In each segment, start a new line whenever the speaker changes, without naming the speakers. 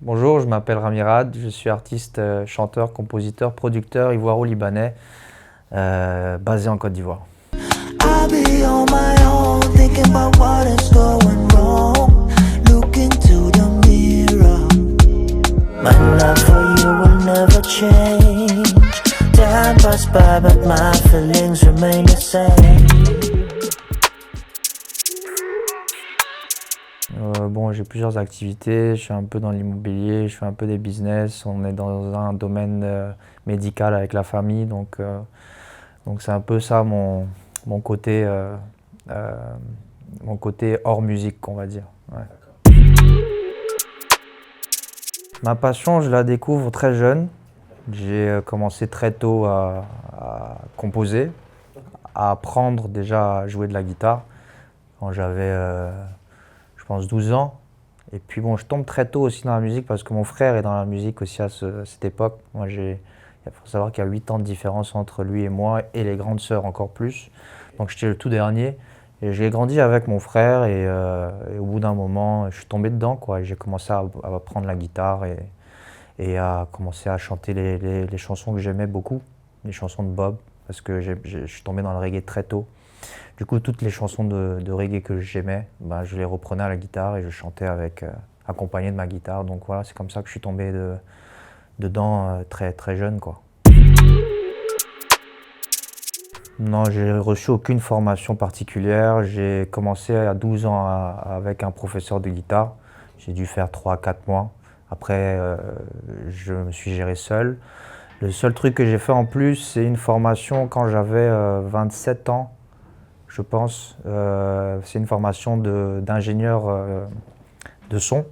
Bonjour, je m'appelle Ramirad, je suis artiste, chanteur, compositeur, producteur ivoiro-libanais, basé en Côte d'Ivoire.
I'll be on my own, thinking about what is going wrong. Look into the mirror. My love for you will never change. Time pass by, but my feelings remain the same.
Bon, j'ai plusieurs activités, je suis un peu dans l'immobilier, je fais un peu des business, on est dans un domaine médical avec la famille, donc c'est un peu ça mon côté, euh, mon côté hors musique, on va dire. Ouais. Ma passion, je la découvre très jeune. J'ai commencé très tôt à composer, à apprendre déjà à jouer de la guitare quand j'avais, je pense, 12 ans. Et puis bon, je tombe très tôt aussi dans la musique parce que mon frère est dans la musique aussi à cette époque. Il faut savoir qu'il y a 8 ans de différence entre lui et moi et les grandes sœurs encore plus. Donc j'étais le tout dernier. Et j'ai grandi avec mon frère et au bout d'un moment, je suis tombé dedans, quoi. Et j'ai commencé à apprendre la guitare et à commencer à chanter les chansons que j'aimais beaucoup, les chansons de Bob, parce que je suis tombé dans le reggae très tôt. Du coup, toutes les chansons de reggae que j'aimais, ben, je les reprenais à la guitare et je chantais accompagné de ma guitare. Donc voilà, c'est comme ça que je suis tombé dedans très, très jeune, quoi. Non, j'ai reçu aucune formation particulière. J'ai commencé à 12 ans avec un professeur de guitare. J'ai dû faire 3 à 4 mois. Après, je me suis géré seul. Le seul truc que j'ai fait en plus, c'est une formation quand j'avais 27 ans, je pense. C'est une formation d'ingénieur de son,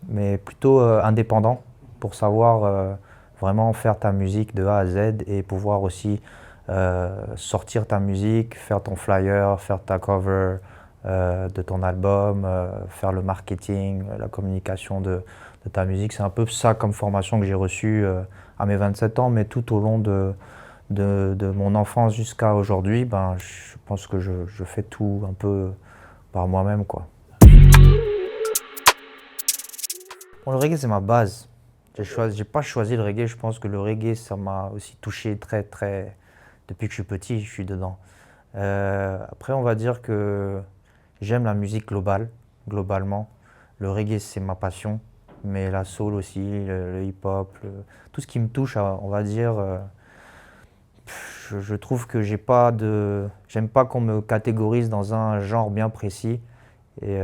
mais plutôt indépendant, pour savoir vraiment faire ta musique de A à Z et pouvoir aussi sortir ta musique, faire ton flyer, faire ta cover de ton album, faire le marketing, la communication de ta musique. C'est un peu ça comme formation que j'ai reçue à mes 27 ans, mais tout au long de mon enfance jusqu'à aujourd'hui, ben, je pense que je fais tout un peu par moi-même, quoi. Bon, le reggae, c'est ma base. J'ai pas choisi le reggae, je pense que le reggae, ça m'a aussi touché très, très. Depuis que je suis petit, je suis dedans. Après, on va dire que j'aime la musique globale, globalement. Le reggae, c'est ma passion, mais la soul aussi, le hip-hop, tout ce qui me touche, on va dire. Je trouve que j'aime pas qu'on me catégorise dans un genre bien précis. Et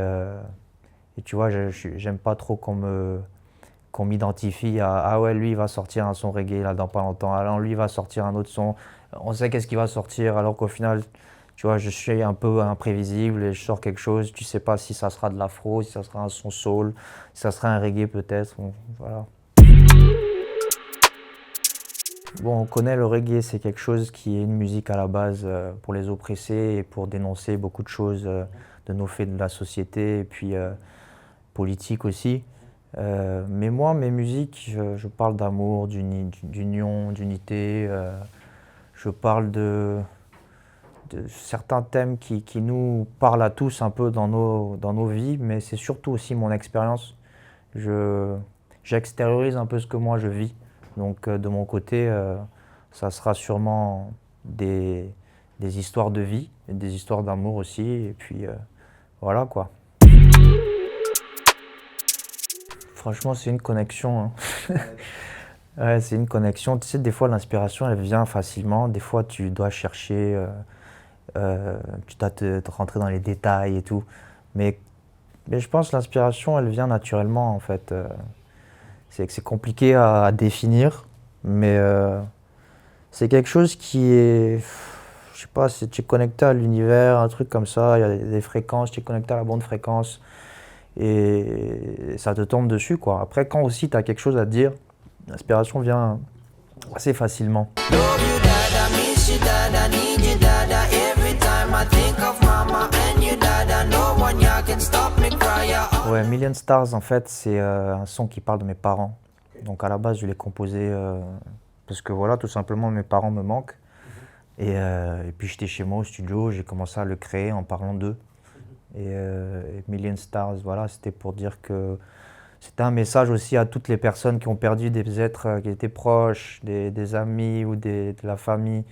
tu vois, j'aime pas trop qu'on m'identifie à ah ouais, lui il va sortir un son reggae là dans pas longtemps, alors lui il va sortir un autre son, on sait qu'est-ce qu'il va sortir alors qu'au final, tu vois, je suis un peu imprévisible et je sors quelque chose, tu sais pas si ça sera de l'afro, si ça sera un son soul, si ça sera un reggae peut-être, bon, voilà. Bon, on connaît le reggae, c'est quelque chose qui est une musique à la base pour les oppressés et pour dénoncer beaucoup de choses de nos faits de la société et puis politique aussi. Mais moi, mes musiques, je parle d'amour, d'union, d'unité. Je parle de certains thèmes qui nous parlent à tous un peu dans nos vies, mais c'est surtout aussi mon expérience. Je, J'extériorise un peu ce que moi je vis. Donc de mon côté, ça sera sûrement des histoires de vie, et des histoires d'amour aussi. Et puis voilà, quoi. Franchement, c'est une connexion, hein. Ouais, c'est une connexion. Tu sais, des fois, l'inspiration, elle vient facilement. Des fois, tu dois chercher, tu dois te rentrer dans les détails et tout. Mais, mais je pense que l'inspiration, elle vient naturellement, en fait. C'est compliqué à définir, mais c'est quelque chose qui est, je sais pas, tu es connecté à l'univers, un truc comme ça. Il y a des fréquences, tu es connecté à la bonne fréquence et ça te tombe dessus, quoi. Après, quand aussi tu as quelque chose à te dire, l'inspiration vient assez facilement.
Love you, dada, miss you, dada, need you, dada. Every time I think of mama and you, dada, no one ya can stop me cry.
Ouais, Million Stars, en fait, c'est un son qui parle de mes parents. Donc à la base, je l'ai composé parce que voilà, tout simplement, mes parents me manquent. Et puis j'étais chez moi au studio, j'ai commencé à le créer en parlant d'eux. Et Million Stars, voilà, c'était pour dire que C'était un message aussi à toutes les personnes qui ont perdu des êtres qui étaient proches, des amis ou de la famille,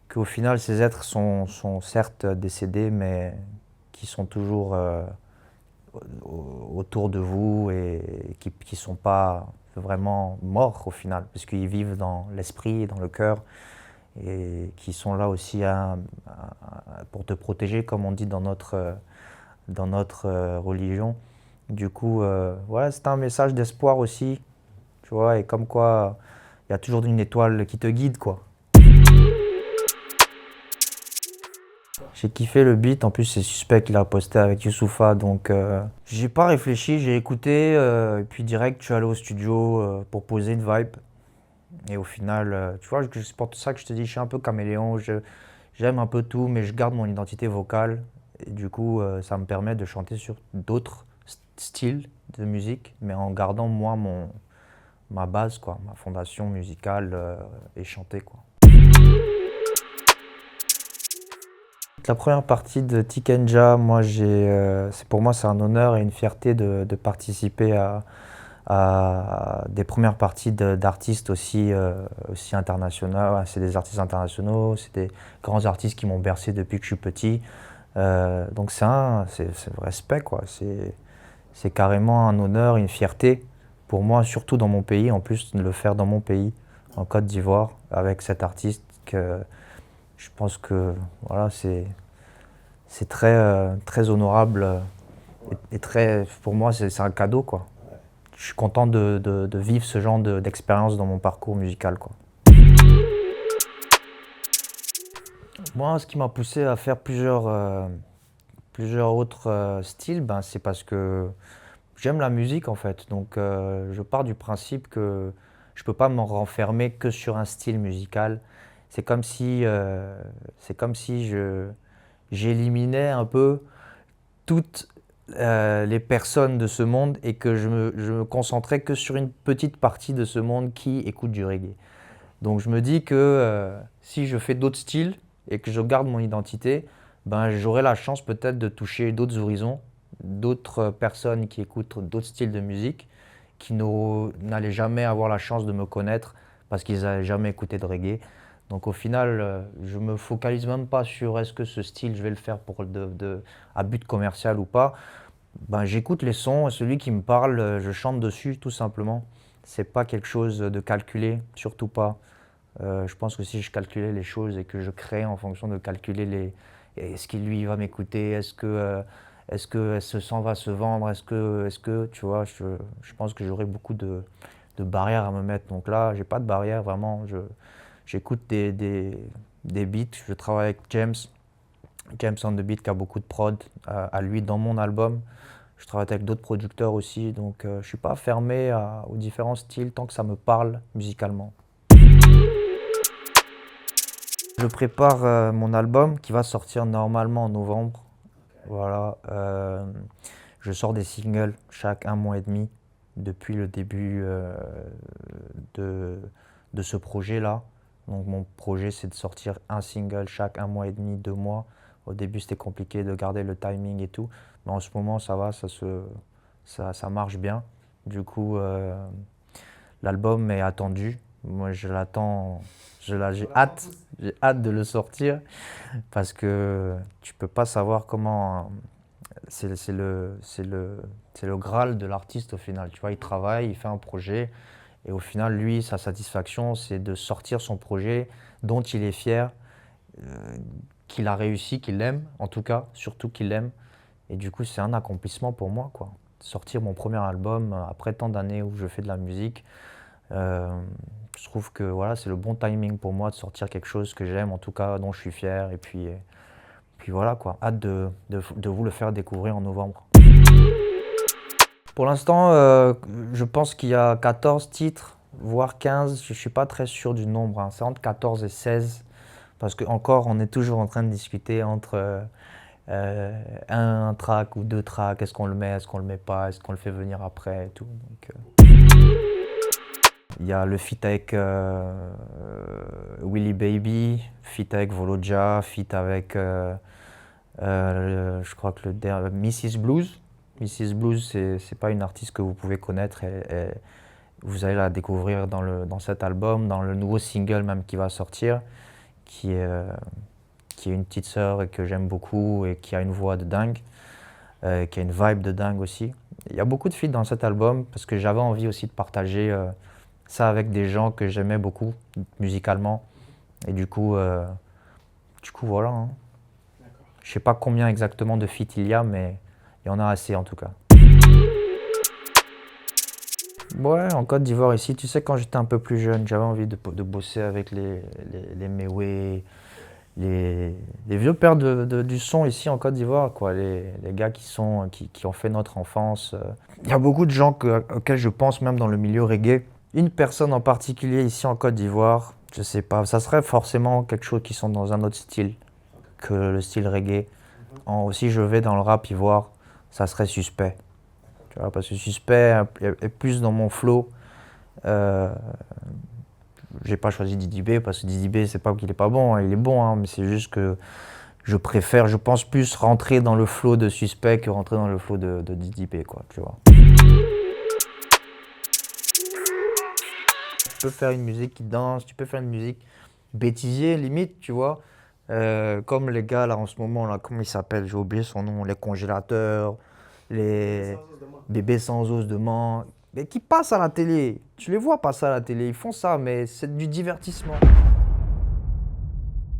qu'au final ces êtres sont certes décédés, mais qui sont toujours autour de vous et qui ne sont pas vraiment morts au final, parce qu'ils vivent dans l'esprit et dans le cœur et qui sont là aussi pour te protéger, comme on dit dans notre religion. Du coup, voilà, c'est un message d'espoir aussi, tu vois, et comme quoi il y a toujours une étoile qui te guide, quoi. J'ai kiffé le beat, en plus c'est Suspect qu'il a posté avec Youssoupha, donc j'ai pas réfléchi, j'ai écouté, et puis direct je suis allé au studio pour poser une vibe. Et au final, tu vois, c'est pour ça que je te dis, je suis un peu caméléon, j'aime un peu tout, mais je garde mon identité vocale. Et du coup, ça me permet de chanter sur d'autres styles de musique, mais en gardant moi ma base, quoi, ma fondation musicale et chanter, quoi. La première partie de Tikenja, moi, pour moi, c'est un honneur et une fierté de participer à des premières parties d'artistes aussi internationaux. Ouais, c'est des artistes internationaux, c'est des grands artistes qui m'ont bercé depuis que je suis petit. Donc c'est le respect, quoi. C'est carrément un honneur, une fierté pour moi, surtout dans mon pays, en plus de le faire dans mon pays, en Côte d'Ivoire, avec cet artiste que je pense que voilà, c'est très honorable et très, pour moi, c'est un cadeau, quoi. Je suis content de vivre ce genre d'expérience dans mon parcours musical, quoi. Moi, ce qui m'a poussé à faire plusieurs autres styles, ben, c'est parce que j'aime la musique, en fait. Donc, je pars du principe que je ne peux pas me renfermer que sur un style musical. C'est comme si j'éliminais un peu toutes les personnes de ce monde et que je me concentrais que sur une petite partie de ce monde qui écoute du reggae. Donc je me dis que si je fais d'autres styles et que je garde mon identité, ben, j'aurai la chance peut-être de toucher d'autres horizons, d'autres personnes qui écoutent d'autres styles de musique, qui n'allaient jamais avoir la chance de me connaître parce qu'ils n'avaient jamais écouté de reggae. Donc au final, je ne me focalise même pas sur est-ce que ce style, je vais le faire à but commercial ou pas. Ben, j'écoute les sons et celui qui me parle, je chante dessus tout simplement. C'est pas quelque chose de calculé, surtout pas. Je pense que si je calculais les choses et que je créais en fonction de calculer est-ce qu'il lui va m'écouter, est-ce que ce son va se vendre, tu vois, je pense que j'aurais beaucoup de barrières à me mettre. Donc là, j'ai pas de barrière vraiment. J'écoute des beats, je travaille avec James on the Beat qui a beaucoup de prod à lui dans mon album. Je travaille avec d'autres producteurs aussi, donc je ne suis pas fermé aux différents styles tant que ça me parle musicalement. Je prépare mon album qui va sortir normalement en novembre. Voilà, je sors des singles chaque 1 mois et demi depuis le début de ce projet-là. Donc mon projet, c'est de sortir un single chaque 1 mois et demi, 2 mois. Au début, c'était compliqué de garder le timing et tout, mais en ce moment, ça va, ça marche bien. Du coup, l'album est attendu. Moi, je l'attends, j'ai hâte de le sortir parce que tu peux pas savoir comment. C'est le Graal de l'artiste au final. Tu vois, il travaille, il fait un projet. Et au final, lui, sa satisfaction, c'est de sortir son projet dont il est fier, qu'il a réussi, qu'il l'aime, en tout cas, surtout qu'il l'aime. Et du coup, c'est un accomplissement pour moi, quoi. Sortir mon premier album après tant d'années où je fais de la musique, je trouve que voilà, c'est le bon timing pour moi de sortir quelque chose que j'aime, en tout cas, dont je suis fier. Et puis voilà, quoi. Hâte de vous le faire découvrir en novembre. Pour l'instant, je pense qu'il y a 14 titres, voire 15. Je ne suis pas très sûr du nombre, hein. C'est entre 14 et 16. Parce qu'encore, on est toujours en train de discuter entre un track ou 2 tracks. Est-ce qu'on le met, est-ce qu'on le met pas, est-ce qu'on le fait venir après et tout. Donc, il y a le feat avec Willy Baby, feat avec Voloja, feat avec, je crois que Mrs Blues. Mrs. Blues, c'est pas une artiste que vous pouvez connaître et vous allez la découvrir dans cet album, dans le nouveau single même qui va sortir, qui est une petite sœur et que j'aime beaucoup et qui a une voix de dingue, qui a une vibe de dingue aussi. Il y a beaucoup de feats dans cet album parce que j'avais envie aussi de partager ça avec des gens que j'aimais beaucoup musicalement. Et du coup voilà. Hein. Je sais pas combien exactement de feats il y a, mais il y en a assez en tout cas. Ouais, en Côte d'Ivoire ici, tu sais, quand j'étais un peu plus jeune, j'avais envie de bosser avec les Mewé, les vieux pères du son ici en Côte d'Ivoire, quoi, les gars qui ont fait notre enfance. Il y a beaucoup de gens auxquels je pense même dans le milieu reggae. Une personne en particulier ici en Côte d'Ivoire, je sais pas, ça serait forcément quelque chose qui sont dans un autre style que le style reggae. Si je vais dans le rap ivoire, ça serait Suspect. Tu vois, parce que Suspect est plus dans mon flow. J'ai pas choisi Didi B parce que Didi B, c'est pas qu'il est pas bon, hein, il est bon, hein, mais c'est juste que je pense plus rentrer dans le flow de Suspect que rentrer dans le flow de Didi B, quoi, tu vois. Tu peux faire une musique qui danse, tu peux faire une musique bêtisier, limite, tu vois. Comme les gars là en ce moment, là, comment ils s'appellent, j'ai oublié son nom, les congélateurs, les bébés sans os de menthe, mais qui passent à la télé. Tu les vois passer à la télé, ils font ça, mais c'est du divertissement.